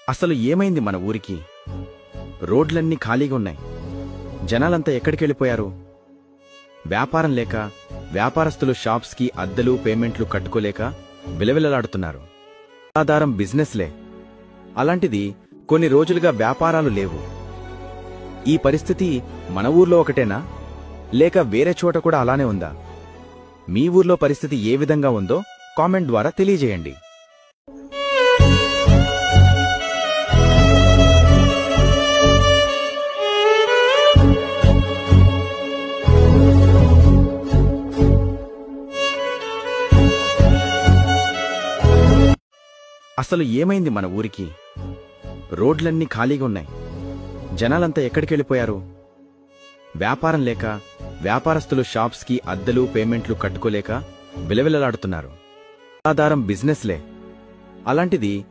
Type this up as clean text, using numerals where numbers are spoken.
అసలు ఏమైంది మన ఊరికి? రోడ్లన్నీ ఖాళీగా ఉన్నాయి. జనాలంతా ఎక్కడికెళ్ళిపోయారు? వ్యాపారం లేక, వ్యాపారస్తులు షాప్స్కి అద్దెలు పేమెంట్లు కట్టుకోలేక విలవిలలాడుతున్నారు. ఆధారం బిజినెస్లే. అలాంటిది కొన్ని రోజులుగా వ్యాపారాలు లేవు. ఈ పరిస్థితి మన ఊర్లో ఒకటేనా, లేక వేరే చోట కూడా అలానే ఉందా? మీ ఊర్లో పరిస్థితి ఏ విధంగా ఉందో కామెంట్ ద్వారా తెలియజేయండి. అసలు ఏమైంది మన ఊరికి? రోడ్లన్నీ ఖాళీగా ఉన్నాయి. జనాలంతా ఎక్కడికెళ్ళిపోయారు? వ్యాపారం లేక, వ్యాపారస్తులు షాప్స్కి అద్దెలు పేమెంట్లు కట్టుకోలేక విలవిలలాడుతున్నారు. ఆధారం బిజినెస్లే. అలాంటిది